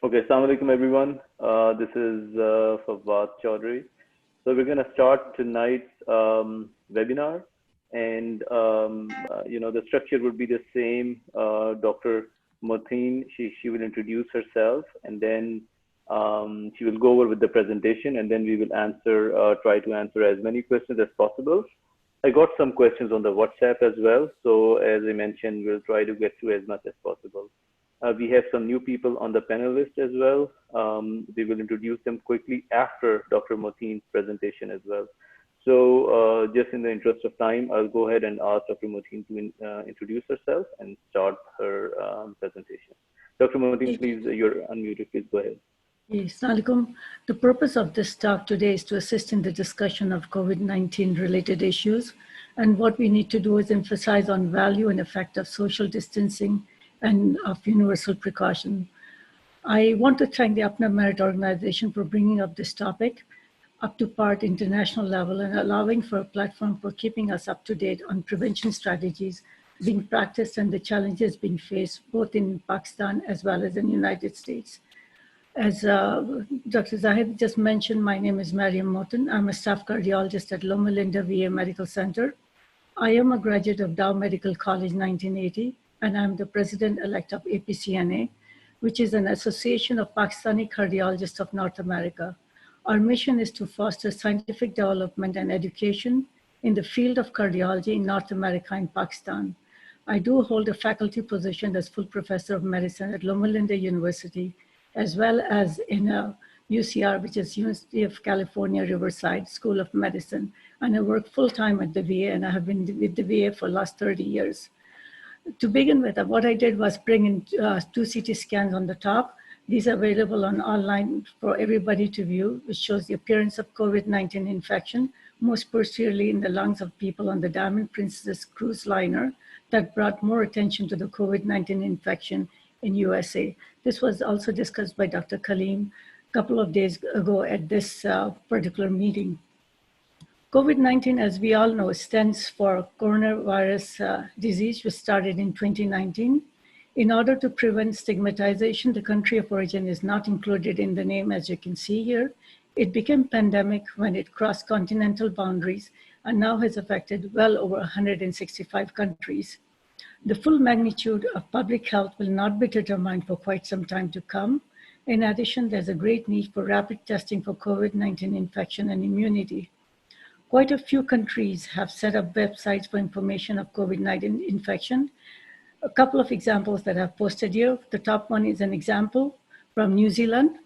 Okay, assalamu alaikum everyone. This is Fawad Chaudhary. So we're going to start tonight's webinar, and the structure would be the same. Dr. Moten, she will introduce herself, and then she will go over with the presentation, and then we will try to answer as many questions as possible. I got some questions on the WhatsApp as well, so as I mentioned, we'll try to get to as much as possible. We have some new people on the panel list as well. We will introduce them quickly after Dr. Moten's presentation as well. So just in the interest of time, I'll go ahead and ask Dr. Moten to introduce herself and start her presentation. Dr. Moten, please, you're unmuted. Please go ahead. Yes, Alaikum. The purpose of this talk today is to assist in the discussion of COVID-19 related issues. And what we need to do is emphasize on value and effect of social distancing and of universal precaution. I want to thank the UPNA Merit Organization for bringing up this topic up to part international level and allowing for a platform for keeping us up to date on prevention strategies being practiced and the challenges being faced both in Pakistan as well as in the United States. As Dr. Zahid just mentioned, my name is Marriyam Moten. I'm a staff cardiologist at Loma Linda VA Medical Center. I am a graduate of Dow Medical College 1980, and I'm the president-elect of APCNA, which is an association of Pakistani cardiologists of North America. Our mission is to foster scientific development and education in the field of cardiology in North America and Pakistan. I do hold a faculty position as full professor of medicine at Loma Linda University, as well as in a UCR, which is University of California, Riverside School of Medicine. And I work full-time at the VA, and I have been with the VA for the last 30 years. To begin with, what I did was bring in 2 CT scans on the top. These are available online for everybody to view, which shows the appearance of COVID-19 infection, most posteriorly in the lungs of people on the Diamond Princess cruise liner that brought more attention to the COVID-19 infection in USA. This was also discussed by Dr. Kaleem a couple of days ago at this particular meeting. COVID-19, as we all know, stands for coronavirus disease, which started in 2019. In order to prevent stigmatization, the country of origin is not included in the name, as you can see here. It became pandemic when it crossed continental boundaries and now has affected well over 165 countries. The full magnitude of public health will not be determined for quite some time to come. In addition, there's a great need for rapid testing for COVID-19 infection and immunity. Quite a few countries have set up websites for information of COVID-19 infection. A couple of examples that I've posted here. The top one is an example from New Zealand,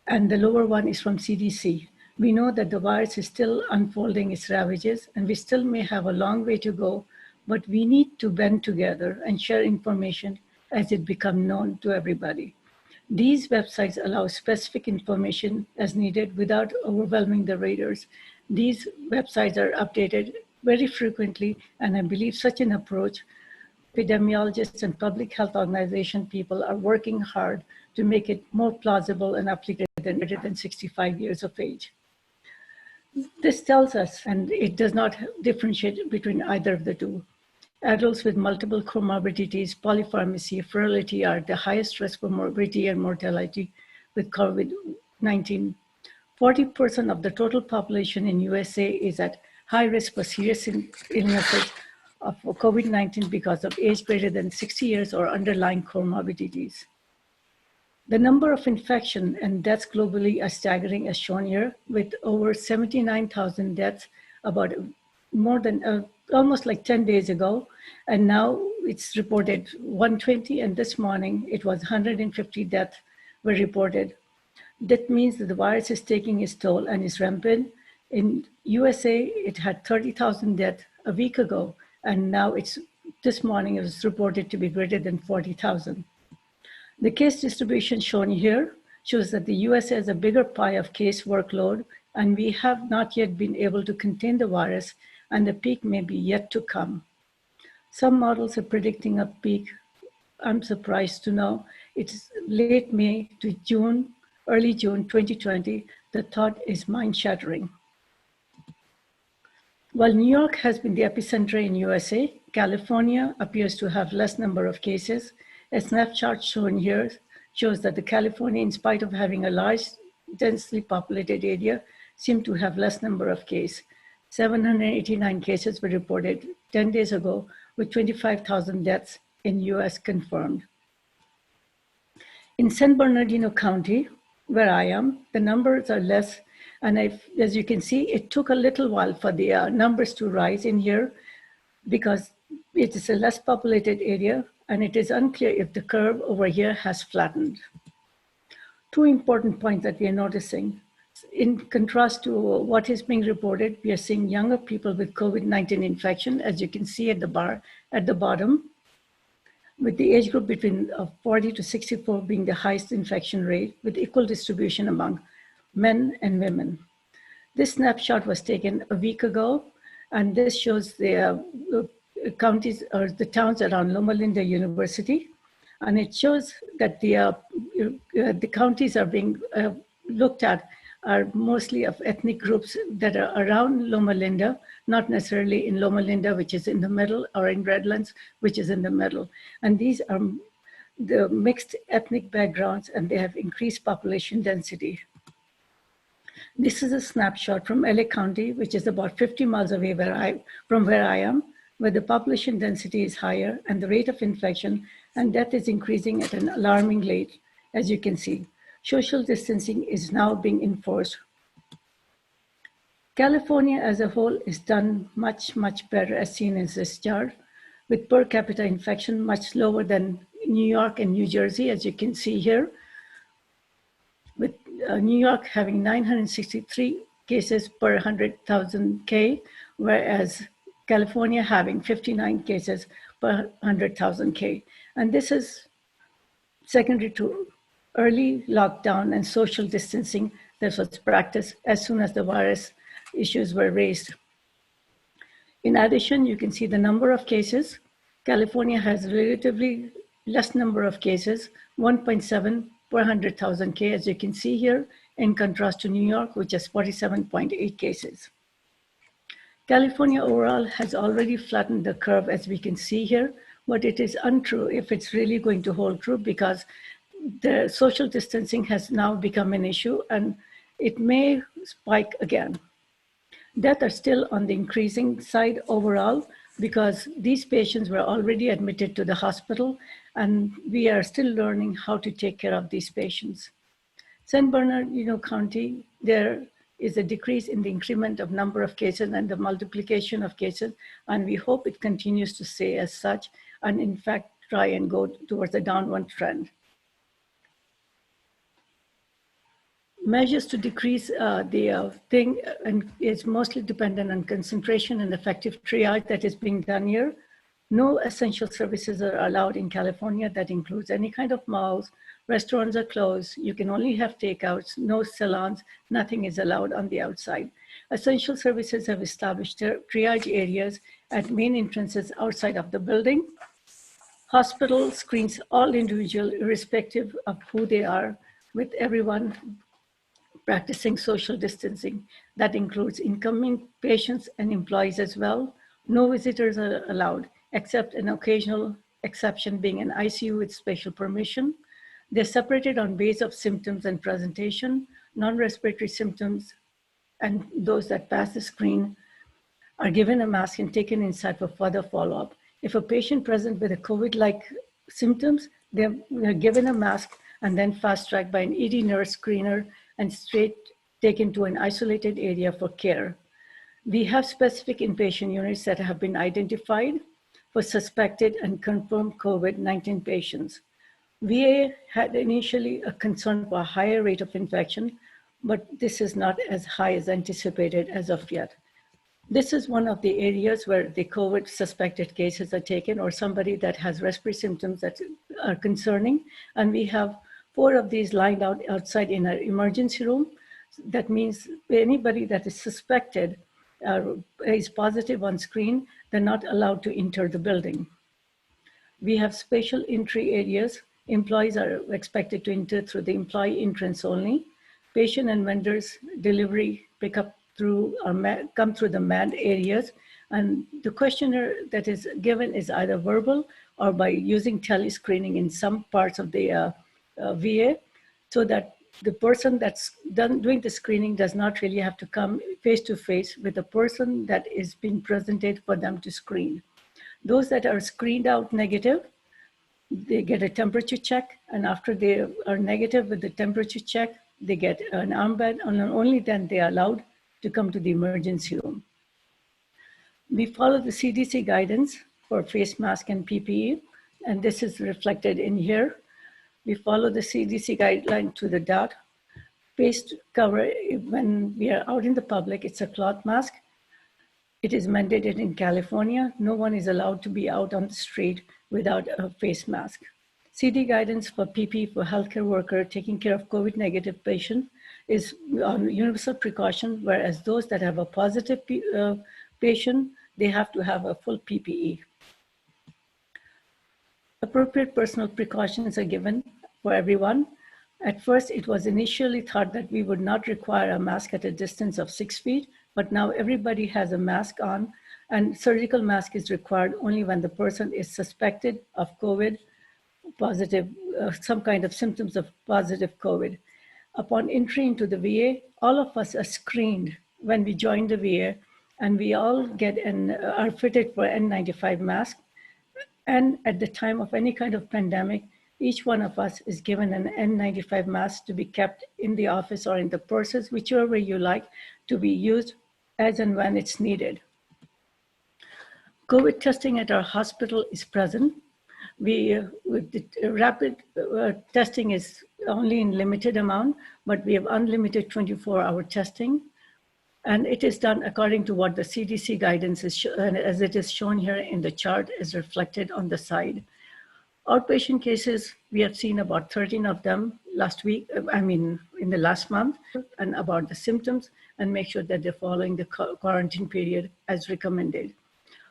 and the lower one is from CDC. We know that the virus is still unfolding its ravages, and we still may have a long way to go, but we need to band together and share information as it becomes known to everybody. These websites allow specific information as needed without overwhelming the readers. These websites are updated very frequently, and I believe such an approach, epidemiologists and public health organization people are working hard to make it more plausible and applicable than greater than 65 years of age. This tells us, and it does not differentiate between either of the two. Adults with multiple comorbidities, polypharmacy, frailty are the highest risk for morbidity and mortality with COVID-19. 40% of the total population in USA is at high risk for serious illnesses of COVID-19 because of age greater than 60 years or underlying comorbidities. The number of infection and deaths globally are staggering, as shown here, with over 79,000 deaths about more than almost like 10 days ago, and now it's reported 120, and this morning it was 150 deaths were reported. That means that the virus is taking its toll and is rampant. In USA, it had 30,000 deaths a week ago, and now this morning it was reported to be greater than 40,000. The case distribution shown here shows that the US has a bigger pie of case workload, and we have not yet been able to contain the virus, and the peak may be yet to come. Some models are predicting a peak. I'm surprised to know it's late May to June, early June 2020. The thought is mind-shattering. While New York has been the epicenter in USA, California appears to have less number of cases. A snapshot shown here shows that the California, in spite of having a large, densely populated area, seemed to have less number of cases. 789 cases were reported 10 days ago, with 25,000 deaths in US confirmed. In San Bernardino County, where I am, the numbers are less. And as you can see, it took a little while for the numbers to rise in here because it is a less populated area and it is unclear if the curve over here has flattened. Two important points that we are noticing. In contrast to what is being reported, we are seeing younger people with COVID-19 infection, as you can see at the bar at the bottom, with the age group between 40 to 64 being the highest infection rate, with equal distribution among men and women. This snapshot was taken a week ago, and this shows the counties or the towns around Loma Linda University. And it shows that the counties are being looked at are mostly of ethnic groups that are around Loma Linda, not necessarily in Loma Linda, which is in the middle, or in Redlands, which is in the middle. And these are the mixed ethnic backgrounds, and they have increased population density. This is a snapshot from LA County, which is about 50 miles away from where I am, where the population density is higher and the rate of infection and death is increasing at an alarming rate, as you can see. Social distancing is now being enforced. California as a whole is done much, much better, as seen in this chart, with per capita infection much lower than New York and New Jersey, as you can see here, with New York having 963 cases per 100,000 K, whereas California having 59 cases per 100,000 K. And this is secondary to early lockdown and social distancing that was practiced as soon as the virus issues were raised. In addition, you can see the number of cases. California has relatively less number of cases, 1.7 per 100,000 K, as you can see here, in contrast to New York, which has 47.8 cases. California overall has already flattened the curve, as we can see here, but it is untrue if it's really going to hold true, because the social distancing has now become an issue and it may spike again. Deaths are still on the increasing side overall because these patients were already admitted to the hospital and we are still learning how to take care of these patients. San Bernardino County, there is a decrease in the increment of number of cases and the multiplication of cases, and we hope it continues to stay as such and in fact try and go towards a downward trend. Measures to decrease the thing and is mostly dependent on concentration and effective triage that is being done here. No essential services are allowed in California. That includes any kind of malls. Restaurants are closed. You can only have takeouts, no salons, nothing is allowed on the outside. Essential services have established triage areas at main entrances outside of the building. Hospital screens all individuals, irrespective of who they are, with everyone practicing social distancing. That includes incoming patients and employees as well. No visitors are allowed, except an occasional exception being an ICU with special permission. They're separated on base of symptoms and presentation. Non-respiratory symptoms and those that pass the screen are given a mask and taken inside for further follow-up. If a patient presents with a COVID-like symptoms, they're given a mask and then fast-tracked by an ED nurse screener and straight taken to an isolated area for care. We have specific inpatient units that have been identified for suspected and confirmed COVID-19 patients. VA had initially a concern for a higher rate of infection, but this is not as high as anticipated as of yet. This is one of the areas where the COVID suspected cases are taken, or somebody that has respiratory symptoms that are concerning. And we have 4 of these lined out outside in our emergency room. That means anybody that is suspected is positive on screen, they're not allowed to enter the building. We have special entry areas. Employees are expected to enter through the employee entrance only. Patient and vendors delivery pickup come through the manned areas. And the questionnaire that is given is either verbal or by using telescreening in some parts of the VA, so that the person that's doing the screening does not really have to come face to face with the person that is being presented for them to screen. Those that are screened out negative, they get a temperature check, and after they are negative with the temperature check, they get an armband, and only then they are allowed to come to the emergency room. We follow the CDC guidance for face mask and PPE, and this is reflected in here. We follow the CDC guideline to the dot. Face cover, when we are out in the public, it's a cloth mask. It is mandated in California. No one is allowed to be out on the street without a face mask. CD guidance for PPE for healthcare worker taking care of COVID negative patient is on universal precaution, whereas those that have a positive patient, they have to have a full PPE. Appropriate personal precautions are given for everyone. At first, it was initially thought that we would not require a mask at a distance of 6 feet, but now everybody has a mask on, and surgical mask is required only when the person is suspected of COVID positive, some kind of symptoms of positive COVID. Upon entry into the VA, all of us are screened when we join the VA, and we all get are fitted for N95 mask. And at the time of any kind of pandemic, each one of us is given an N95 mask to be kept in the office or in the purses, whichever way you like, to be used as and when it's needed. COVID testing at our hospital is present. With the rapid testing is only in limited amount, but we have unlimited 24-hour testing. And it is done according to what the CDC guidance is, as it is shown here in the chart, is reflected on the side. Outpatient cases, we have seen about 13 of them in the last month, and about the symptoms, and make sure that they're following the quarantine period as recommended.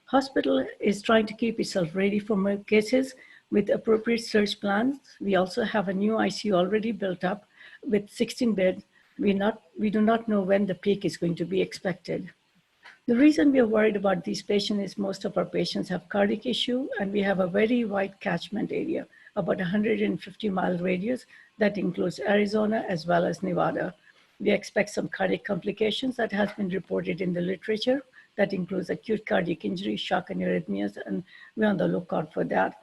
Hospital is trying to keep itself ready for more cases with appropriate surge plans. We also have a new ICU already built up with 16 beds. We do not know when the peak is going to be expected. The reason we are worried about these patients is most of our patients have cardiac issue, and we have a very wide catchment area, about 150-mile radius that includes Arizona as well as Nevada. We expect some cardiac complications that has been reported in the literature. That includes acute cardiac injury, shock, and arrhythmias, and we're on the lookout for that.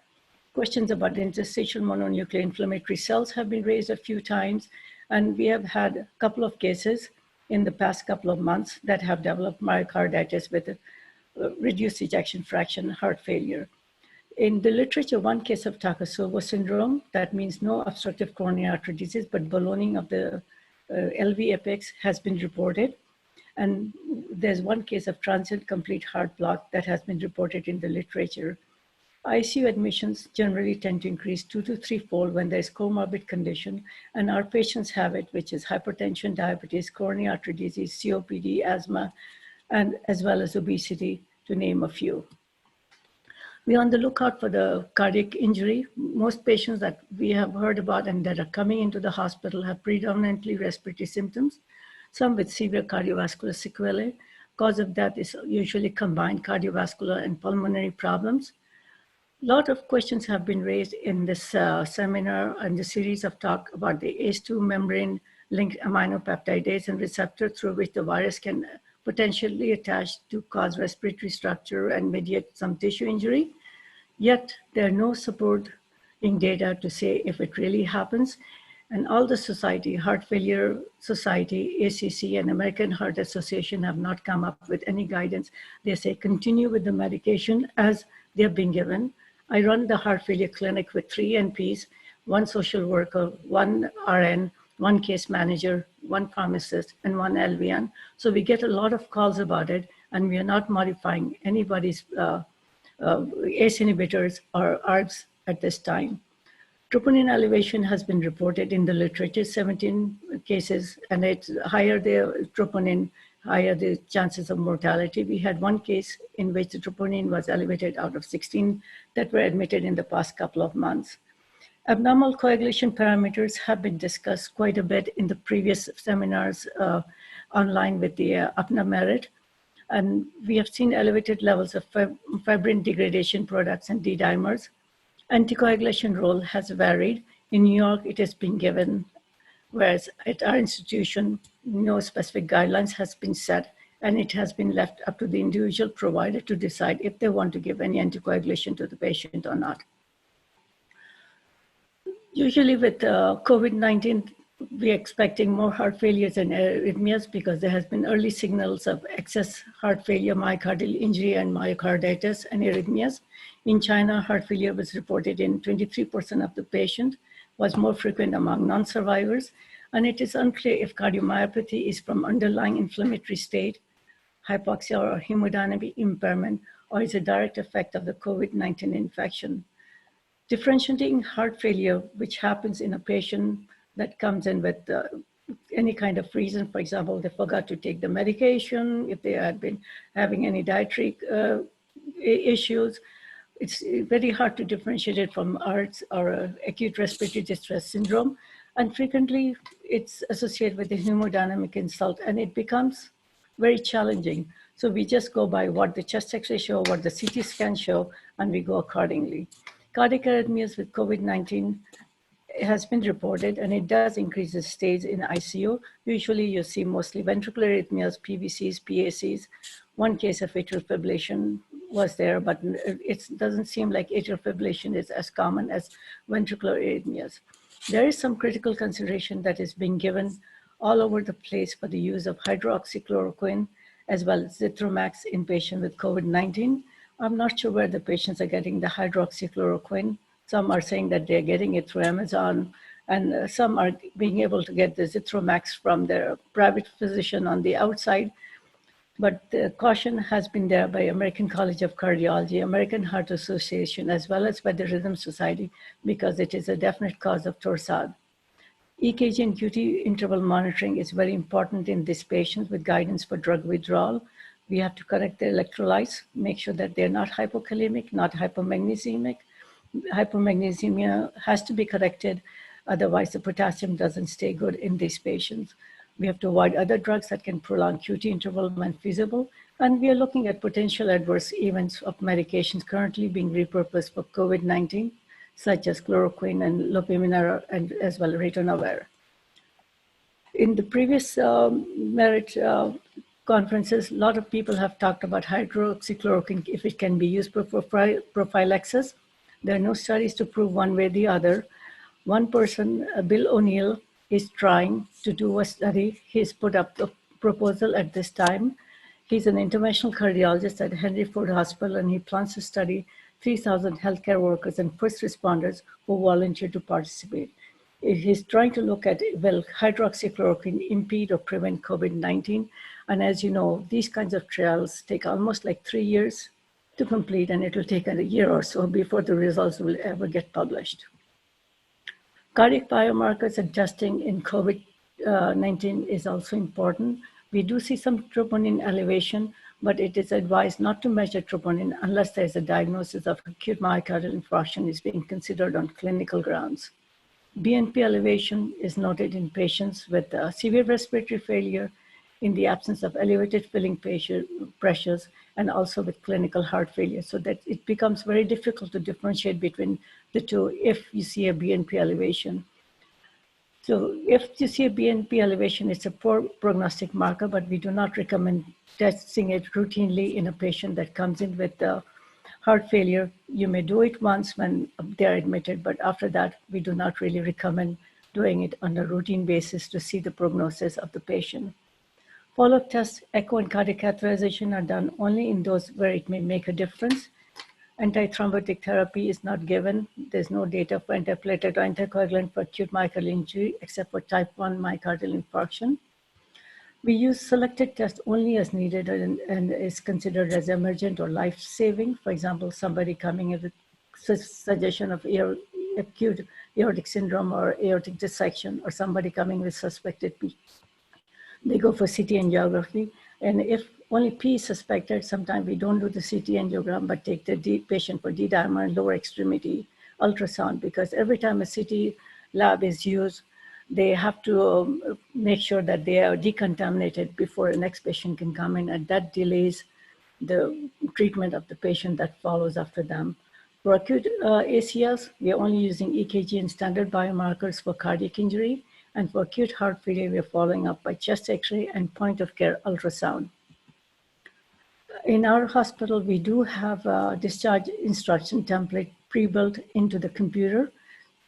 Questions about interstitial mononuclear inflammatory cells have been raised a few times, and we have had a couple of cases in the past couple of months that have developed myocarditis with a reduced ejection fraction, heart failure. In the literature, one case of Takotsubo syndrome, that means no obstructive coronary artery disease, but ballooning of the LV apex has been reported. And there's one case of transient complete heart block that has been reported in the literature. ICU admissions generally tend to increase 2 to 3-fold when there's comorbid condition, and our patients have it, which is hypertension, diabetes, coronary artery disease, COPD, asthma, and as well as obesity, to name a few. We're on the lookout for the cardiac injury. Most patients that we have heard about and that are coming into the hospital have predominantly respiratory symptoms, some with severe cardiovascular sequelae. Cause of death is usually combined cardiovascular and pulmonary problems. A lot of questions have been raised in this seminar and the series of talk about the ACE2 membrane-linked aminopeptidase and receptor through which the virus can potentially attach to cause respiratory structure and mediate some tissue injury. Yet there are no supporting data to say if it really happens. And all the society, Heart Failure Society, ACC, and American Heart Association have not come up with any guidance. They say continue with the medication as they have been given. I run the heart failure clinic with 3 NPs, 1 social worker, 1 RN, 1 case manager, 1 pharmacist, and 1 LVN. So we get a lot of calls about it, and we are not modifying anybody's ACE inhibitors or ARBs at this time. Troponin elevation has been reported in the literature, 17 cases, and it's higher the troponin, higher the chances of mortality. We had 1 case in which the troponin was elevated out of 16 that were admitted in the past couple of months. Abnormal coagulation parameters have been discussed quite a bit in the previous seminars online with the UPNA merit. And we have seen elevated levels of fibrin degradation products and D-dimers. Anticoagulation role has varied. In New York, it has been given, whereas at our institution, no specific guidelines has been set, and it has been left up to the individual provider to decide if they want to give any anticoagulation to the patient or not. Usually with COVID-19, we're expecting more heart failures and arrhythmias because there has been early signals of excess heart failure, myocardial injury, and myocarditis and arrhythmias. In China, heart failure was reported in 23% of the patient, was more frequent among non-survivors, and it is unclear if cardiomyopathy is from underlying inflammatory state, hypoxia or hemodynamic impairment, or is a direct effect of the COVID-19 infection. Differentiating heart failure, which happens in a patient that comes in with any kind of reason, for example, they forgot to take the medication, if they had been having any dietary issues, it's very hard to differentiate it from ARDS or acute respiratory distress syndrome. And frequently it's associated with the hemodynamic insult, and it becomes very challenging. So we just go by what the chest X-ray show, what the CT scan show, and we go accordingly. Cardiac arrhythmias with COVID-19 has been reported, and it does increase the stays in ICU. Usually you see mostly ventricular arrhythmias, PVCs, PACs. One case of atrial fibrillation was there, but it doesn't seem like atrial fibrillation is as common as ventricular arrhythmias. There is some critical consideration that is being given all over the place for the use of hydroxychloroquine as well as Zithromax in patients with COVID-19. I'm not sure where the patients are getting the hydroxychloroquine. Some are saying that they're getting it through Amazon, and some are being able to get the Zithromax from their private physician on the outside. But the caution has been there by American College of Cardiology, American Heart Association, as well as by the Rhythm Society, because it is a definite cause of torsade. EKG and QT interval monitoring is very important in these patients with guidance for drug withdrawal. We have to correct their electrolytes, make sure that they're not hypokalemic, not hypomagnesiemic. Hypomagnesemia has to be corrected, otherwise the potassium doesn't stay good in these patients. We have to avoid other drugs that can prolong QT interval when feasible, and we are looking at potential adverse events of medications currently being repurposed for COVID-19, such as chloroquine and lopinavir, and as well ritonavir. In the previous merit conferences, a lot of people have talked about hydroxychloroquine, if it can be used for prophylaxis. There are no studies to prove one way or the other. One person, Bill O'Neill, is trying to do a study. He's put up the proposal at this time. He's an interventional cardiologist at Henry Ford Hospital, and he plans to study 3,000 healthcare workers and first responders who volunteer to participate. He's trying to look at, will hydroxychloroquine impede or prevent COVID-19? And as you know, these kinds of trials take almost like 3 years to complete, and it will take a year or so before the results will ever get published. Cardiac biomarkers and testing in COVID-19 is also important. We do see some troponin elevation, but it is advised not to measure troponin unless there is a diagnosis of acute myocardial infarction is being considered on clinical grounds. BNP elevation is noted in patients with severe respiratory failure, in the absence of elevated filling pressures, and also with clinical heart failure, so that it becomes very difficult to differentiate between the two if you see a BNP elevation. So if you see a BNP elevation, it's a poor prognostic marker, but we do not recommend testing it routinely in a patient that comes in with heart failure. You may do it once when they're admitted, but after that, we do not really recommend doing it on a routine basis to see the prognosis of the patient. Follow-up tests, echo and cardiac catheterization are done only in those where it may make a difference. Antithrombotic therapy is not given. There's no data for antiplatelet or anticoagulant for acute myocardial injury except for type 1 myocardial infarction. We use selected tests only as needed and is considered as emergent or life-saving. For example, somebody coming in with suggestion of acute aortic syndrome or aortic dissection, or somebody coming with suspected P. They go for CT angiography, and if only P is suspected, sometimes we don't do the CT angiogram, but take the patient for D-dimer and lower extremity ultrasound, because every time a CT lab is used, they have to make sure that they are decontaminated before the next patient can come in, and that delays the treatment of the patient that follows after them. For acute ACLs, we are only using EKG and standard biomarkers for cardiac injury. And for acute heart failure, we are following up by chest X-ray and point-of-care ultrasound. In our hospital, we do have a discharge instruction template pre-built into the computer.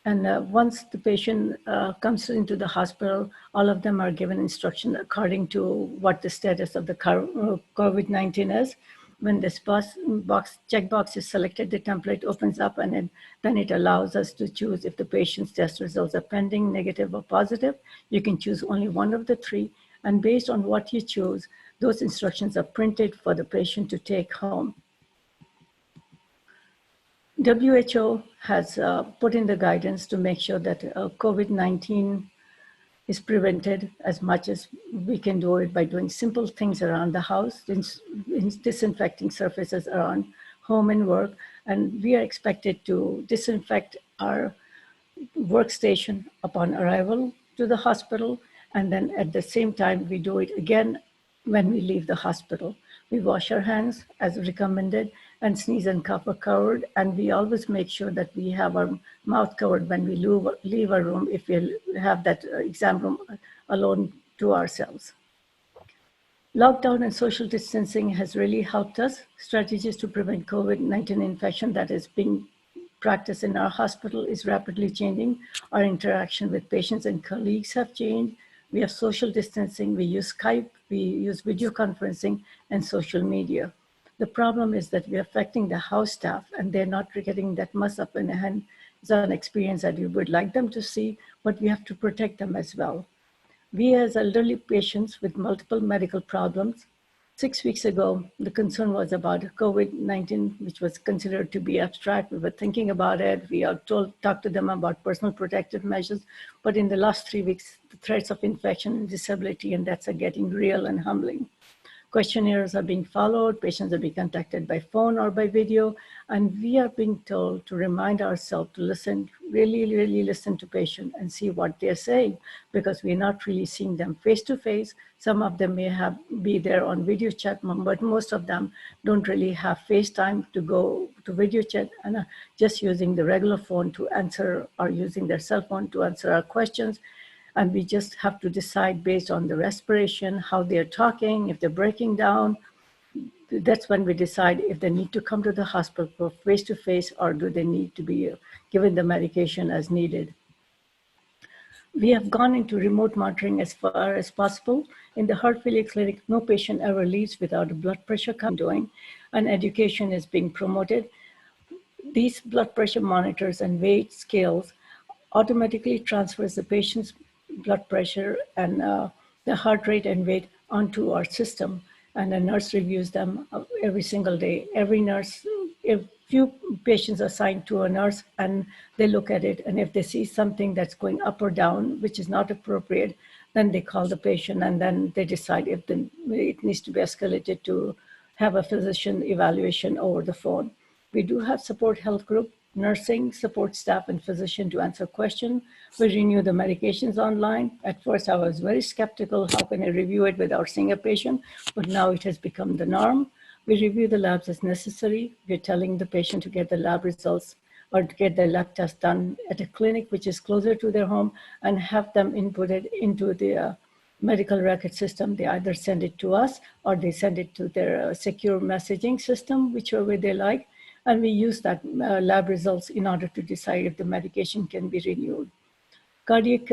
And once the patient comes into the hospital, all of them are given instruction according to what the status of the COVID-19 is. When this checkbox is selected, the template opens up, and then it allows us to choose if the patient's test results are pending, negative, or positive. You can choose only one of the three. And based on what you choose, those instructions are printed for the patient to take home. WHO has put in the guidance to make sure that COVID-19 is prevented as much as we can do it by doing simple things around the house, disinfecting surfaces around home and work. And we are expected to disinfect our workstation upon arrival to the hospital. And then at the same time, we do it again when we leave the hospital. We wash our hands as recommended, and sneeze and cough are covered. And we always make sure that we have our mouth covered when we leave our room if we have that exam room alone to ourselves. Lockdown and social distancing has really helped us. Strategies to prevent COVID-19 infection that is being practiced in our hospital is rapidly changing. Our interaction with patients and colleagues have changed. We have social distancing, we use Skype, we use video conferencing and social media. The problem is that we're affecting the house staff, and they're not getting that much up in hands-on experience that we would like them to see, but we have to protect them as well. We as elderly patients with multiple medical problems, 6 weeks ago, the concern was about COVID-19, which was considered to be abstract. We were thinking about it. We are talked to them about personal protective measures. But in the last 3 weeks, the threats of infection and disability and deaths are getting real and humbling. Questionnaires are being followed, patients are being contacted by phone or by video, and we are being told to remind ourselves to listen, really listen to patients and see what they're saying, because we're not really seeing them face to face. Some of them may be there on video chat, but most of them don't really have FaceTime to go to video chat and are just using the regular phone to answer, or using their cell phone to answer our questions. And we just have to decide based on the respiration, how they're talking, if they're breaking down. That's when we decide if they need to come to the hospital for face-to-face, or do they need to be given the medication as needed. We have gone into remote monitoring as far as possible. In the heart failure clinic, no patient ever leaves without a blood pressure doing, and education is being promoted. These blood pressure monitors and weight scales automatically transfers the patient's blood pressure and the heart rate and weight onto our system, and the nurse reviews them every single day. Every nurse, if few patients are assigned to a nurse, and they look at it, and if they see something that's going up or down, which is not appropriate, then they call the patient, and then they decide if it needs to be escalated to have a physician evaluation over the phone. We do have support health group, nursing, support staff, and physician to answer questions. We renew the medications online. At first, I was very skeptical, how can I review it without seeing a patient? But now it has become the norm. We review the labs as necessary. We're telling the patient to get the lab results or to get their lab test done at a clinic which is closer to their home, and have them inputted into the medical record system. They either send it to us or they send it to their secure messaging system, whichever way they like. And we use that lab results in order to decide if the medication can be renewed. Cardiac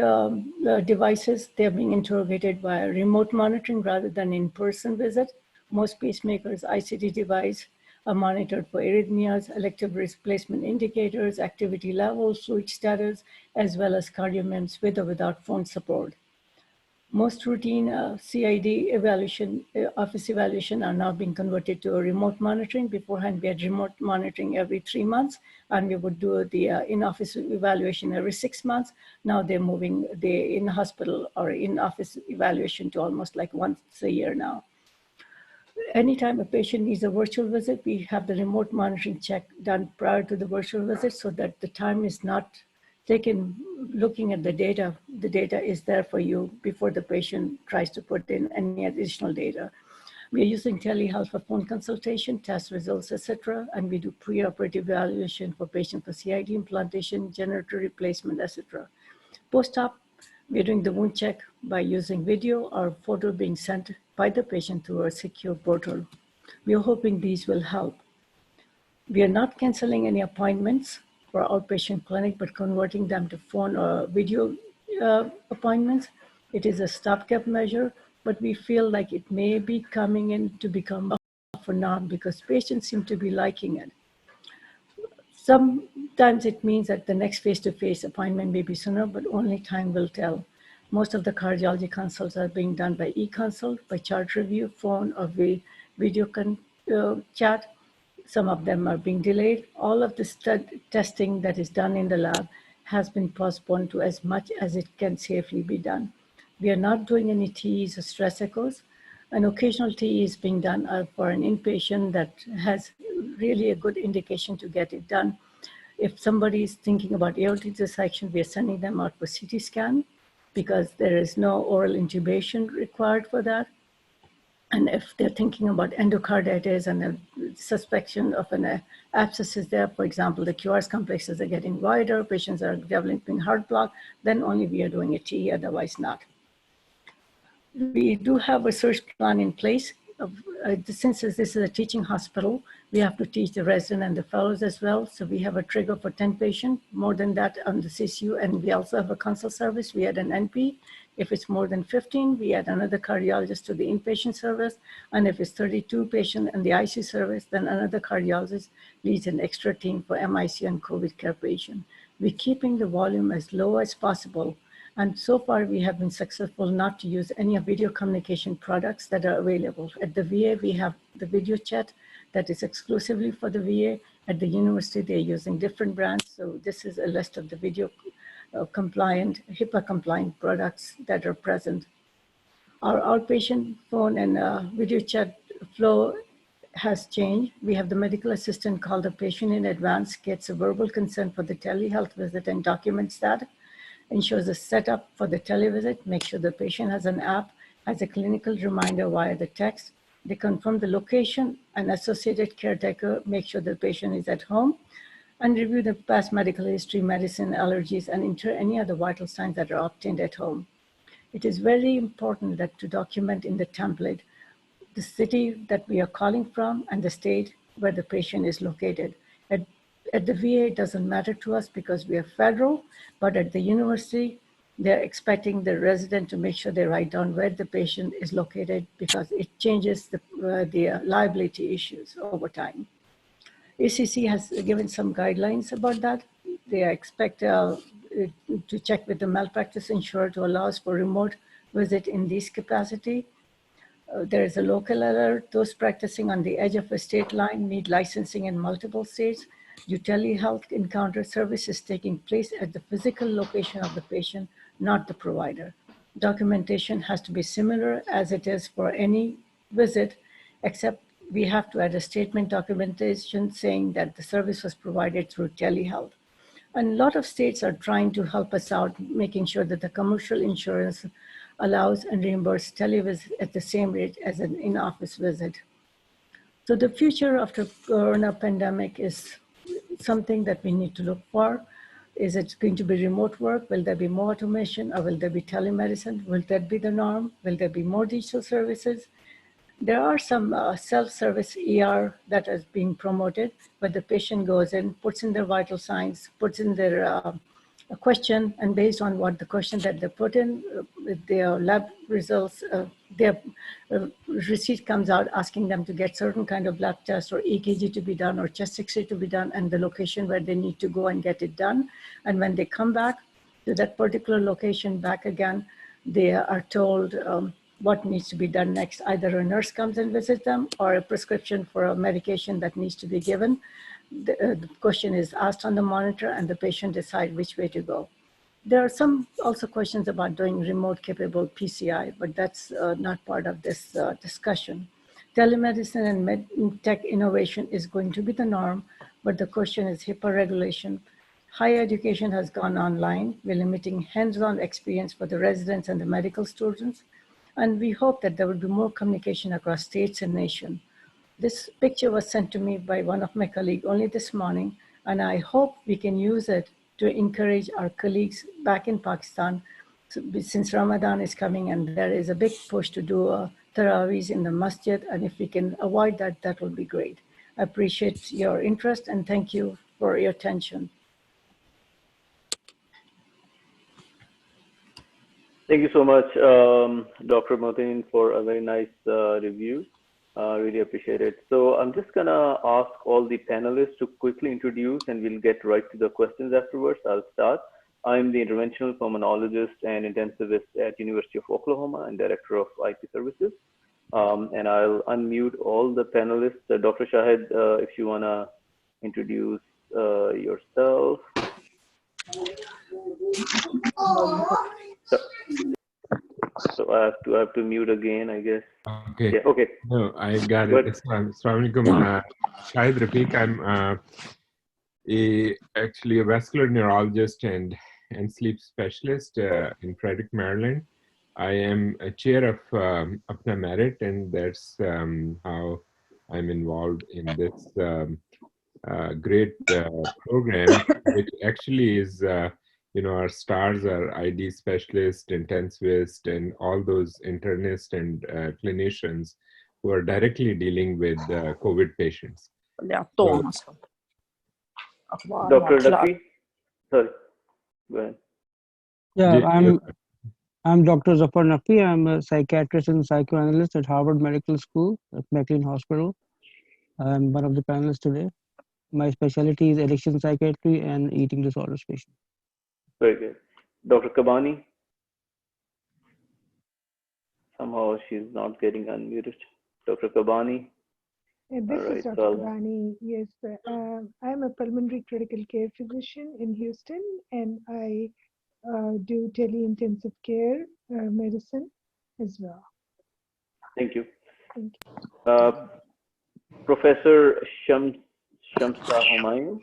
devices, they're being interrogated by remote monitoring rather than in-person visit. Most pacemakers, ICD device, are monitored for arrhythmias, elective replacement indicators, activity levels, fluid status, as well as cardiomems with or without phone support. Most routine CID evaluation, office evaluation are now being converted to a remote monitoring. Beforehand, we had remote monitoring every 3 months, and we would do the in-office evaluation every 6 months. Now they're moving the in-hospital or in-office evaluation to almost like once a year now. Anytime a patient needs a virtual visit, we have the remote monitoring check done prior to the virtual visit, so that the time is not taken looking at the data. The data is there for you before the patient tries to put in any additional data. We are using telehealth for phone consultation, test results, etc., and we do preoperative evaluation for patients for CID implantation, generator replacement, etc. Post-op, we're doing the wound check by using video or photo being sent by the patient through a secure portal. We are hoping these will help. We are not canceling any appointments for outpatient clinic, but converting them to phone or video appointments. It is a stopgap measure, but we feel like it may be coming in to become for now because patients seem to be liking it. Sometimes it means that the next face-to-face appointment may be sooner, but only time will tell. Most of the cardiology consults are being done by e-consult, by chart review, phone, or video chat. Some of them are being delayed. All of the testing that is done in the lab has been postponed to as much as it can safely be done. We are not doing any TEs or stress echoes. An occasional TE is being done for an inpatient that has really a good indication to get it done. If somebody is thinking about aortic dissection, we are sending them out for CT scan because there is no oral intubation required for that. And if they're thinking about endocarditis and a suspicion of an abscess is there, for example, the QRS complexes are getting wider, patients are developing heart block, then only we are doing a TE, otherwise not. We do have a search plan in place. Since this is a teaching hospital, we have to teach the resident and the fellows as well. So we have a trigger for 10 patients, more than that on the CCU, and we also have a consult service. We add an NP. If it's more than 15, we add another cardiologist to the inpatient service. And if it's 32 patients in the ICU service, then another cardiologist leads an extra team for MIC and COVID care patient. We're keeping the volume as low as possible. And so far, we have been successful not to use any video communication products that are available. At the VA, we have the video chat that is exclusively for the VA. At the university, they're using different brands. So this is a list of the video compliant, HIPAA compliant products that are present. Our outpatient phone and video chat flow has changed. We have the medical assistant call the patient in advance, gets a verbal consent for the telehealth visit and documents that, ensures a setup for the televisit, make sure the patient has an app, has a clinical reminder via the text. They confirm the location and associated caretaker, make sure the patient is at home, and review the past medical history, medicine, allergies, and enter any other vital signs that are obtained at home. It is very important that to document in the template the city that we are calling from and the state where the patient is located. At the VA, it doesn't matter to us because we are federal, but at the university, they're expecting the resident to make sure they write down where the patient is located because it changes the liability issues over time. ACC has given some guidelines about that. They expect to check with the malpractice insurer to allow us for remote visit in this capacity. There is a local alert. Those practicing on the edge of a state line need licensing in multiple states. Telehealth encounter service is taking place at the physical location of the patient, not the provider. Documentation has to be similar as it is for any visit, except we have to add a statement documentation saying that the service was provided through telehealth. And a lot of states are trying to help us out, making sure that the commercial insurance allows and reimburses televisit at the same rate as an in-office visit. So the future after corona pandemic is something that we need to look for. Is it going to be remote work? Will there be more automation or will there be telemedicine? Will that be the norm? Will there be more digital services? There are some self-service ER that is being promoted, where the patient goes in, puts in their vital signs, puts in their a question, and based on what the question that they put in, their lab results, their receipt comes out asking them to get certain kind of lab test or EKG to be done or chest X-ray to be done and the location where they need to go and get it done. And when they come back to that particular location back again, they are told what needs to be done next. Either a nurse comes and visits them or a prescription for a medication that needs to be given. The question is asked on the monitor and the patient decides which way to go. There are some also questions about doing remote capable PCI, but that's not part of this discussion. Telemedicine and med tech innovation is going to be the norm, but the question is HIPAA regulation. Higher education has gone online. We're limiting hands-on experience for the residents and the medical students. and we hope that there will be more communication across states and nation. This picture was sent to me by one of my colleagues only this morning, and I hope we can use it to encourage our colleagues back in Pakistan, since Ramadan is coming and there is a big push to do Taraweehs in the masjid, and if we can avoid that, that will be great. I appreciate your interest and thank you for your attention. Thank you so much, Dr. Moten, for a very nice review. Really appreciate it. So I'm just gonna ask all the panelists to quickly introduce, and we'll get right to the questions afterwards. I'll start. I'm the interventional pulmonologist and intensivist at University of Oklahoma and director of IP services. And I'll unmute all the panelists. Dr. Shahid, if you wanna introduce yourself. So I have to mute again, I guess. Okay. Yeah, okay. No, I got it. Assalamualaikum. Shahid Rafiq. I'm actually a vascular neurologist and sleep specialist in Frederick, Maryland. I am a chair of Apna Merit, and that's how I'm involved in this great program, which actually is our stars are ID specialists, intensivists, and all those internists and clinicians who are directly dealing with COVID patients. So, Dr. Lakhi? Sorry, go ahead. Yeah, I'm Dr. Zafar Naqvi. I'm a psychiatrist and psychoanalyst at Harvard Medical School at McLean Hospital. I'm one of the panelists today. My specialty is addiction psychiatry and eating disorders patients. Very good. Dr. Kabani? Somehow she's not getting unmuted. Dr. Kabani? This is Dr. Kabani. Yes, I'm a pulmonary critical care physician in Houston, and I do tele-intensive care medicine as well. Thank you. Thank you. Professor Shamsa Humayun?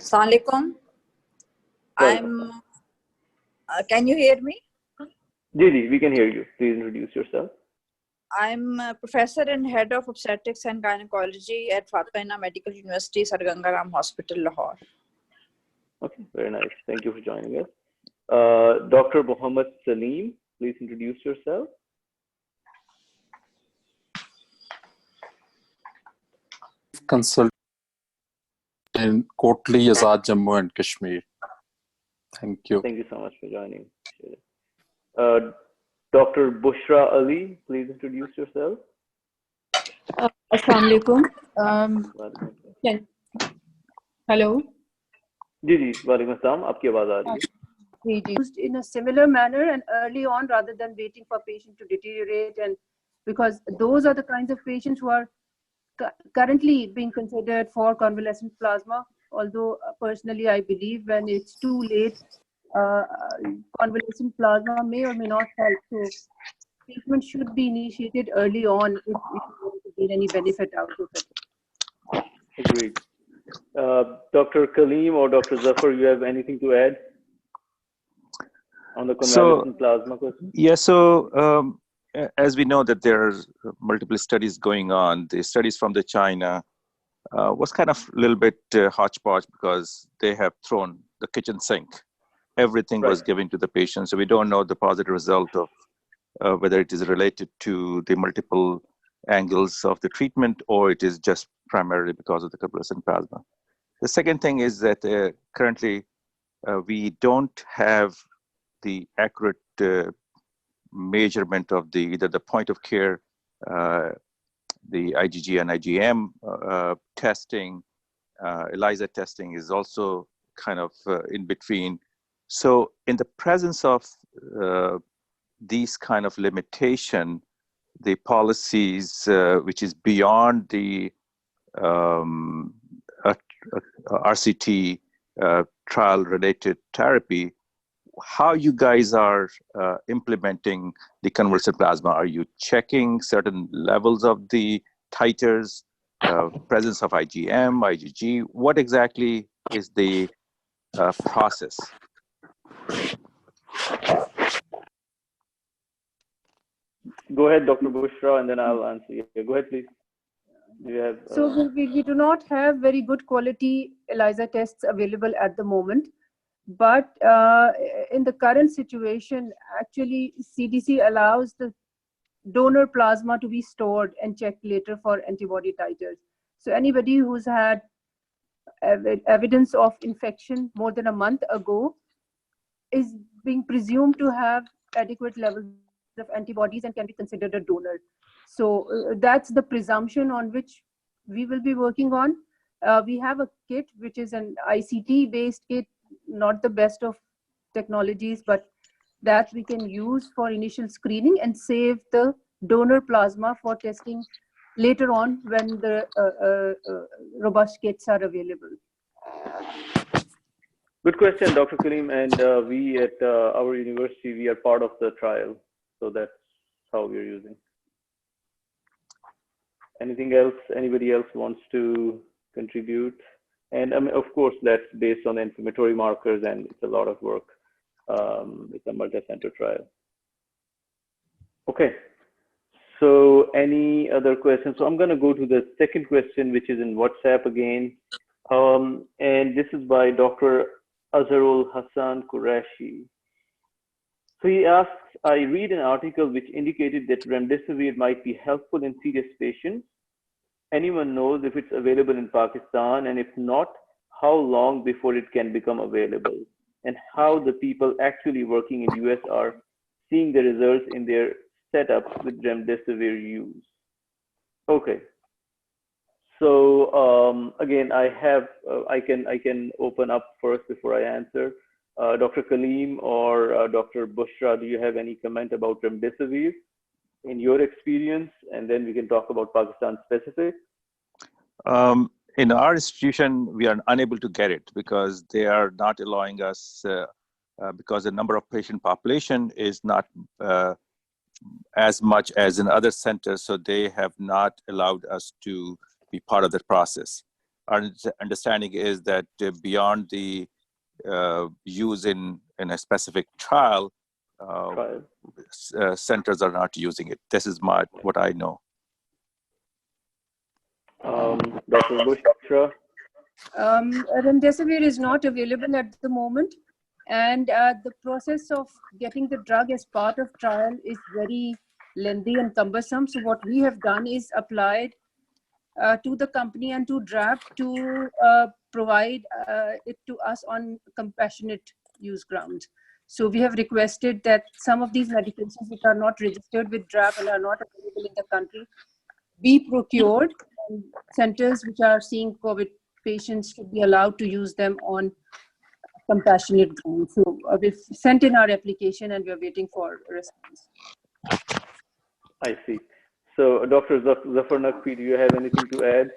Assalamualaikum. Can you hear me? Didi, we can hear you. Please introduce yourself. I'm a professor and head of obstetrics and gynecology at Fatima Medical University, Sir Ganga Ram Hospital, Lahore. Okay, very nice. Thank you for joining us. Dr. Muhammad Salim, please introduce yourself. Consultant in Kotli, Azad, Jammu and Kashmir. Thank you. Thank you so much for joining. Dr. Bushra Ali, please introduce yourself. Assalamualaikum. Hello. जी, वालेकुम अस्सलाम, आपकी आवाज आ रही है. Used in a similar manner and early on rather than waiting for patient to deteriorate, and because those are the kinds of patients who are currently being considered for convalescent plasma, although personally I believe when it's too late, convalescent plasma may or may not help. So treatment should be initiated early on if you want to gain any benefit out of it. Agreed. Dr. Kaleem or Dr. Zafar, you have anything to add on the convalescent plasma question? Yeah, so as we know that there are multiple studies going on, the studies from the China was kind of a little bit hodgepodge because they have thrown the kitchen sink. Everything was given to the patient, so we don't know the positive result of whether it is related to the multiple angles of the treatment or it is just primarily because of the convalescent plasma. The second thing is that currently we don't have the accurate measurement of either the point of care, the IgG and IgM testing, ELISA testing is also kind of in between. So in the presence of these kind of limitation, the policies which is beyond the RCT trial related therapy, how you guys are implementing the convalescent plasma? Are you checking certain levels of the titers, presence of IgM, IgG? What exactly is the process? Go ahead, Dr. Bushra, and then I'll answer. Yeah, go ahead, please. Do you have, So we do not have very good quality ELISA tests available at the moment. But in the current situation, actually, CDC allows the donor plasma to be stored and checked later for antibody titers. So anybody who's had evidence of infection more than a month ago is being presumed to have adequate levels of antibodies and can be considered a donor. So that's the presumption on which we will be working on. We have a kit, which is an ICT-based kit, not the best of technologies, but that we can use for initial screening and save the donor plasma for testing later on when the robust kits are available. Good question, Dr. Karim. And we at our university, we are part of the trial. So that's how we're using. Anything else? Anybody else wants to contribute? And of course, that's based on the inflammatory markers, and it's a lot of work. It's a multi-center trial. Okay. So any other questions? So I'm going to go to the second question, which is in WhatsApp again. And this is by Dr. Azharul Hassan Qureshi. So he asks, I read an article which indicated that remdesivir might be helpful in serious patients. Anyone knows if it's available in Pakistan, and if not, how long before it can become available, and how the people actually working in US are seeing the results in their setups with remdesivir use. Okay. So again, I can open up first before I answer. Dr. Kaleem or Dr. Bushra, do you have any comment about remdesivir in your experience? And then we can talk about Pakistan specific. In our institution, we are unable to get it because they are not allowing us, because the number of patient population is not as much as in other centers, so they have not allowed us to be part of the process. Our understanding is that beyond the use in a specific trial, centers are not using it. This is what I know. Dr. Bushra? Remdesivir is not available at the moment, and the process of getting the drug as part of trial is very lengthy and cumbersome. So what we have done is applied to the company and to DRAP to provide it to us on compassionate use grounds. So we have requested that some of these medications which are not registered with DRAP and are not available in the country be procured. And centers which are seeing COVID patients should be allowed to use them on compassionate grounds. So we've sent in our application and we're waiting for a response. I see. So Dr. Zafar Naqvi, do you have anything to add?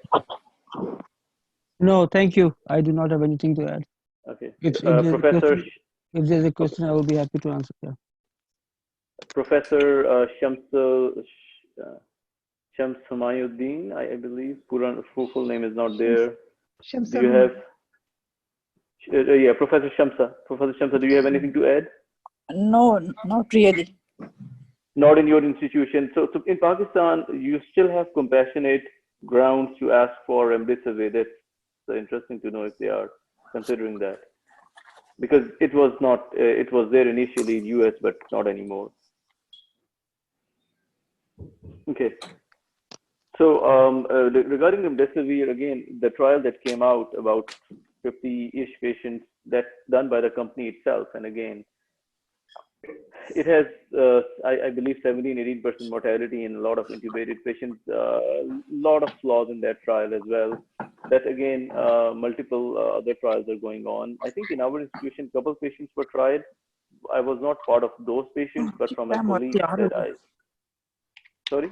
No, thank you. I do not have anything to add. Okay. If there's a question, I will be happy to answer. Yeah. Professor Shams Humayuddin, I believe. Full name is not there. Do you have? Yeah, Professor Shamsa, do you have anything to add? No, not really. Not in your institution. So in Pakistan, you still have compassionate grounds to ask for remdesivir. That's interesting to know if they are considering that, because it was not. It was there initially in US, but not anymore. Okay. So regarding remdesivir, again, the trial that came out about 50-ish patients, that's done by the company itself, and again, it has, I believe, 17-18% mortality in a lot of intubated patients. A lot of flaws in that trial as well. That again, multiple other trials are going on. I think in our institution, a couple of patients were tried. I was not part of those patients, but from a colleague that I. Sorry.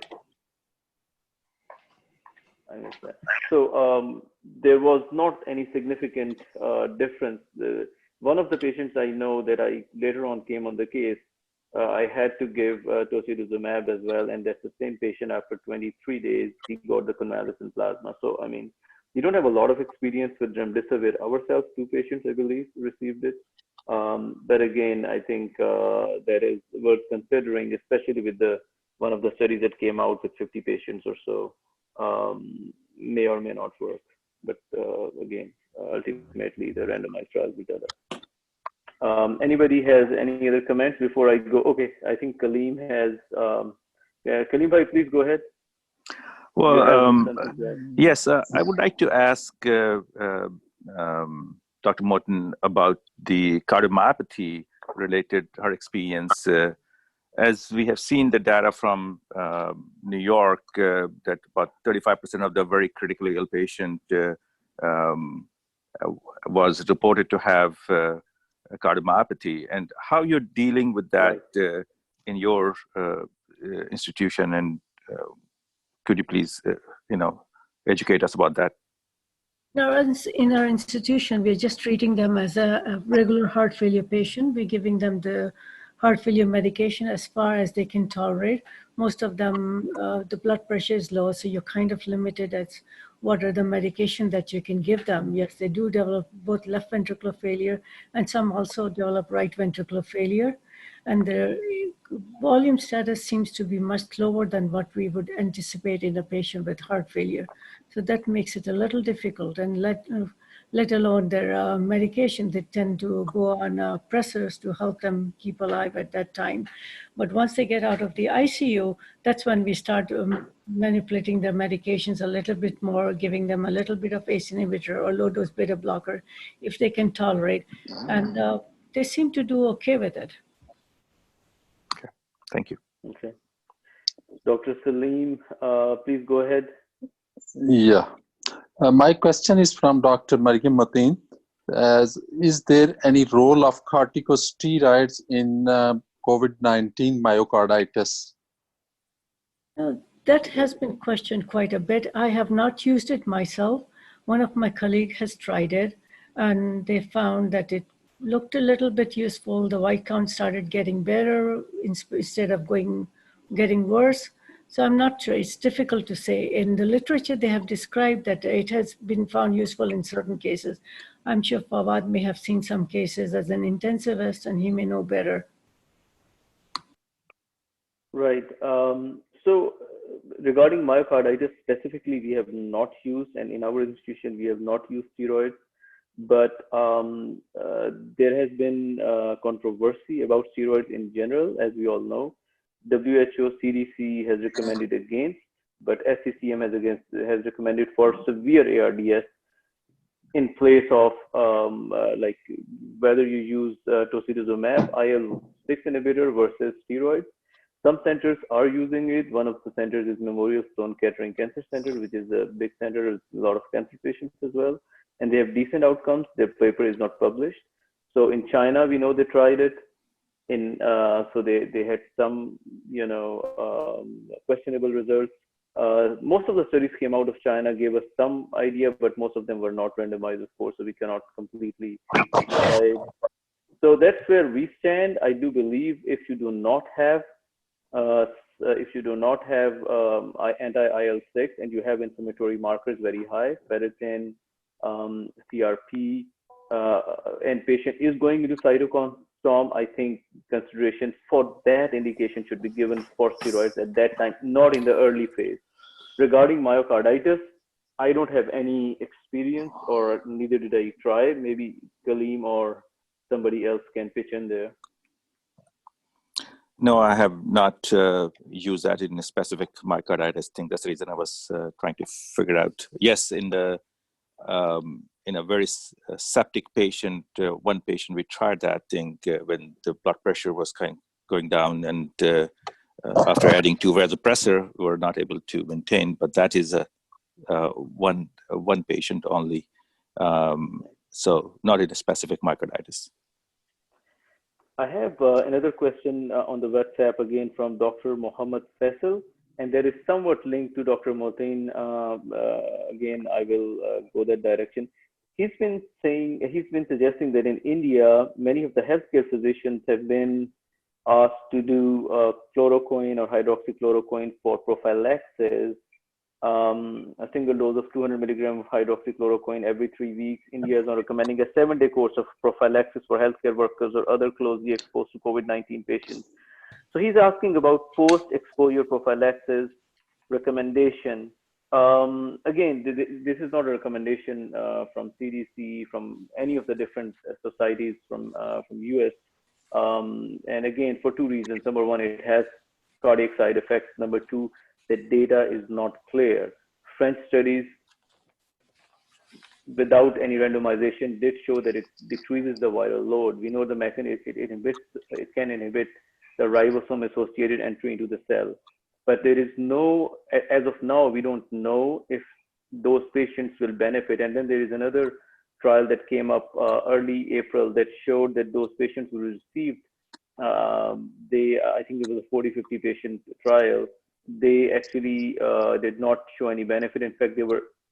I missed that. So there was not any significant difference. One of the patients I know that I later on came on the case, I had to give tocilizumab as well, and that's the same patient. After 23 days, he got the convalescent plasma. So I mean, we don't have a lot of experience with remdesivir ourselves. 2 patients, I believe, received it. But again, I think that is worth considering, especially with the one of the studies that came out with 50 patients or so may or may not work. But again, ultimately, the randomized trial will tell us. Anybody has any other comments before I go? Okay, I think Kaleem has. Kaleem bhai, please go ahead. Well, yes, I would like to ask Dr. Moten about the cardiomyopathy related her experience. As we have seen the data from New York, that about 35% of the very critically ill patient was reported to have cardiomyopathy, and how you're dealing with that in your institution, and could you please, educate us about that? In our institution, we're just treating them as a regular heart failure patient. We're giving them the heart failure medication as far as they can tolerate. Most of them, the blood pressure is low, so you're kind of limited as what are the medication that you can give them. Yes, they do develop both left ventricular failure, and some also develop right ventricular failure. And the volume status seems to be much lower than what we would anticipate in a patient with heart failure. So that makes it a little difficult, and let alone their medication, they tend to go on pressors to help them keep alive at that time. But once they get out of the ICU, that's when we start manipulating their medications a little bit more, giving them a little bit of ACE inhibitor or low-dose beta blocker if they can tolerate. And they seem to do okay with it. Okay, thank you. Okay. Dr. Salim, please go ahead. Yeah. My question is from Dr. Marriyam Moten. Is there any role of corticosteroids in COVID-19 myocarditis? That has been questioned quite a bit. I have not used it myself. One of my colleagues has tried it, and they found that it looked a little bit useful. The white count started getting better instead of getting worse. So I'm not sure. It's difficult to say. In the literature, they have described that it has been found useful in certain cases. I'm sure Fawad may have seen some cases as an intensivist, and he may know better. Right. So regarding myocarditis specifically, we have not used, and in our institution, we have not used steroids. But there has been controversy about steroids in general, as we all know. WHO, CDC has recommended against, but SCCM has recommended for severe ARDS in place of like whether you use tocilizumab, IL-6 inhibitor versus steroids. Some centers are using it. One of the centers is Memorial Sloan Kettering Cancer Center, which is a big center with a lot of cancer patients as well. And they have decent outcomes. Their paper is not published. So in China, we know they tried it. So they had some, questionable results. Most of the studies came out of China, gave us some idea, but most of them were not randomized, of course, so we cannot completely decide. So that's where we stand. I do believe if you do not have anti-IL-6 and you have inflammatory markers very high, ferritin, CRP, and patient is going into cytokine storm, I think consideration for that indication should be given for steroids at that time, not in the early phase. Regarding myocarditis, I don't have any experience, or neither did I try. Maybe Kaleem or somebody else can pitch in there. No, I have not used that in a specific myocarditis thing. That's the reason I was trying to figure out. Yes, in a very septic patient, one patient, we tried that thing when the blood pressure was going down, and after adding 2 vasopressor, we were not able to maintain. But that is one patient only, so not in a specific myocarditis. I have another question on the WhatsApp again from Dr. Mohammed Faisal, and that is somewhat linked to Dr. Moten. Again, I will go that direction. He's been suggesting that in India, many of the healthcare physicians have been asked to do chloroquine or hydroxychloroquine for prophylaxis, a single dose of 200 milligram of hydroxychloroquine every 3 weeks. India is now recommending a 7-day course of prophylaxis for healthcare workers or other closely exposed to COVID-19 patients. So he's asking about post-exposure prophylaxis recommendation. Again, this is not a recommendation from CDC, from any of the different societies from US. And again, for two reasons. Number one, it has cardiac side effects. Number two, the data is not clear. French studies without any randomization did show that it decreases the viral load. We know the mechanism, it can inhibit the ribosome associated entry into the cell. But there is no, as of now, we don't know if those patients will benefit. And then there is another trial that came up early April that showed that those patients who received, I think it was a 40-50 patient trial, they actually did not show any benefit. In fact,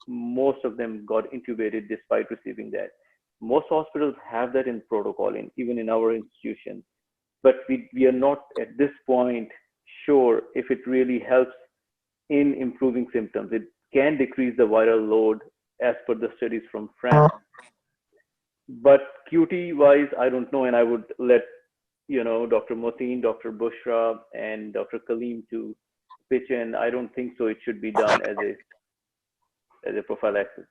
most of them got intubated despite receiving that. Most hospitals have that in protocol, even in our institution. But we are not at this point sure if it really helps in improving symptoms. It can decrease the viral load as per the studies from France. But QT wise, I don't know, and I would let Dr. Moten, Dr. Bushra, and Dr. Kaleem to pitch in. I don't think so. It should be done as a prophylaxis.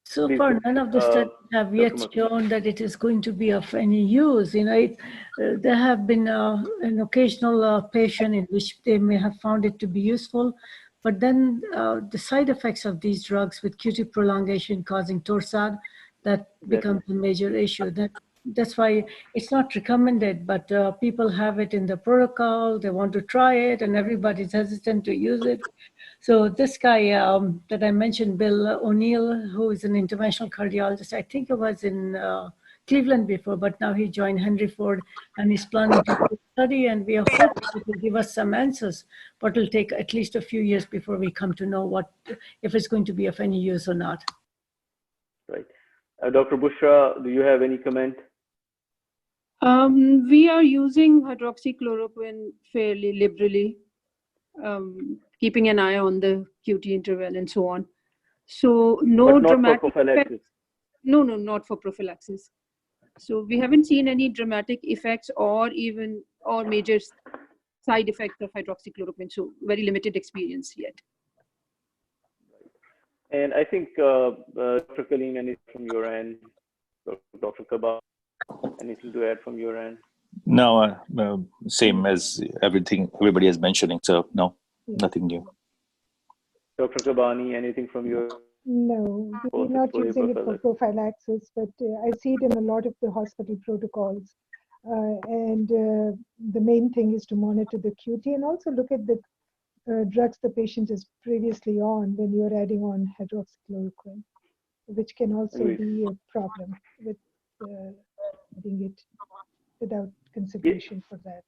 So Please, far, none of the studies have yet shown that it is going to be of any use. There have been an occasional patient in which they may have found it to be useful, but then the side effects of these drugs with QT prolongation causing torsade, that becomes a major issue. That's why it's not recommended, but people have it in the protocol. They want to try it, and everybody's hesitant to use it. So this guy that I mentioned, Bill O'Neill, who is an interventional cardiologist, I think it was in Cleveland before, but now he joined Henry Ford, and he's planning to do a study, and we are hoping it will give us some answers, but it'll take at least a few years before we come to know if it's going to be of any use or not. Right. Dr. Bushra, do you have any comment? We are using hydroxychloroquine fairly liberally, keeping an eye on the QT interval and so on. So no dramatic effects. No, not for prophylaxis. So we haven't seen any dramatic effects or major side effects of hydroxychloroquine. So very limited experience yet. And I think Dr. Kaleem, anything from your end? Dr. Kabah, anything to add from your end? No, same as everybody is mentioning. So no, nothing new. Dr. Kabani, anything from your? No, we're not using it for prophylaxis, but I see it in a lot of the hospital protocols. And the main thing is to monitor the QT and also look at the drugs the patient is previously on when you're adding on hydroxychloroquine, which can also be a problem with adding it without consideration for that.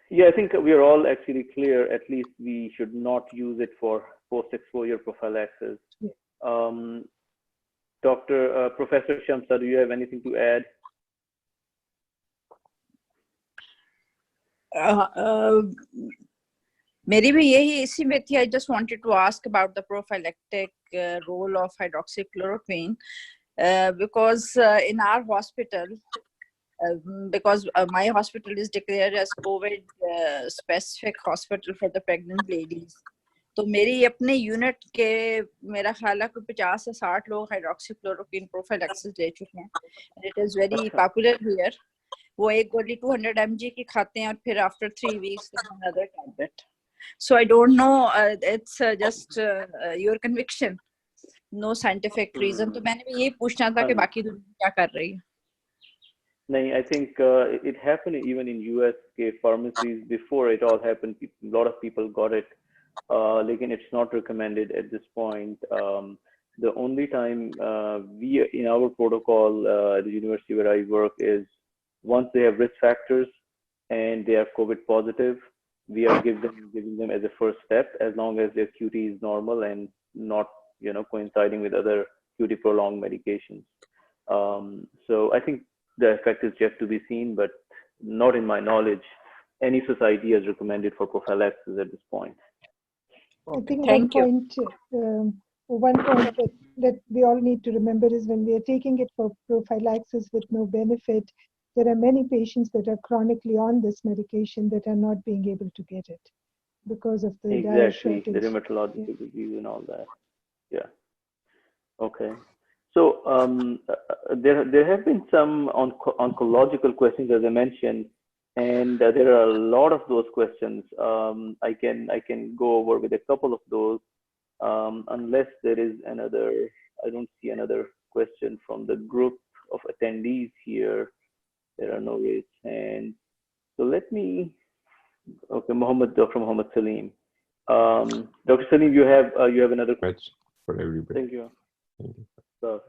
Yeah, I think we are all actually clear. At least we should not use it for post-exposure prophylaxis. Yeah. Professor Shamsa, do you have anything to add? Maybe इसी में थी. I just wanted to ask about the prophylactic role of hydroxychloroquine because in our hospital, because my hospital is declared as COVID specific hospital for the pregnant ladies. तो मेरी अपने unit के मेरा ख्याल है कि 50 से 60 लोग हाइड्रोक्सीक्लोरोक्विन प्रोफिलैक्सिस ले चुके हैं. It is very popular here. वो एक गोली 200 mg की खाते हैं और फिर after 3 weeks another tablet. So I don't know. It's just your conviction. No scientific reason. तो मैंने भी ये पूछना था कि बाकी दुनिया क्या कर रही है. No, I think it happened even in US pharmacies before it all happened. A lot of people got it. Again, it's not recommended at this point. The only time we in our protocol at the university where I work is once they have risk factors and they are COVID positive, we are giving them as a first step as long as their QT is normal and not coinciding with other QT prolonged medications. So I think the effect is yet to be seen, but not in my knowledge any society has recommended for prophylaxis at this point. I think one point that we all need to remember is when we are taking it for prophylaxis with no benefit, there are many patients that are chronically on this medication that are not being able to get it because of the dire shortage. The rheumatological disease and all that. Yeah. Okay. So there have been some oncological questions, as I mentioned, and there are a lot of those questions. I can go over with a couple of those, unless there is another. I don't see another question from the group of attendees here. There are no raised hands. So let me. Okay, Dr. Muhammad Salim. Dr. Salim, you have another question for everybody. Thank you. Thank you. So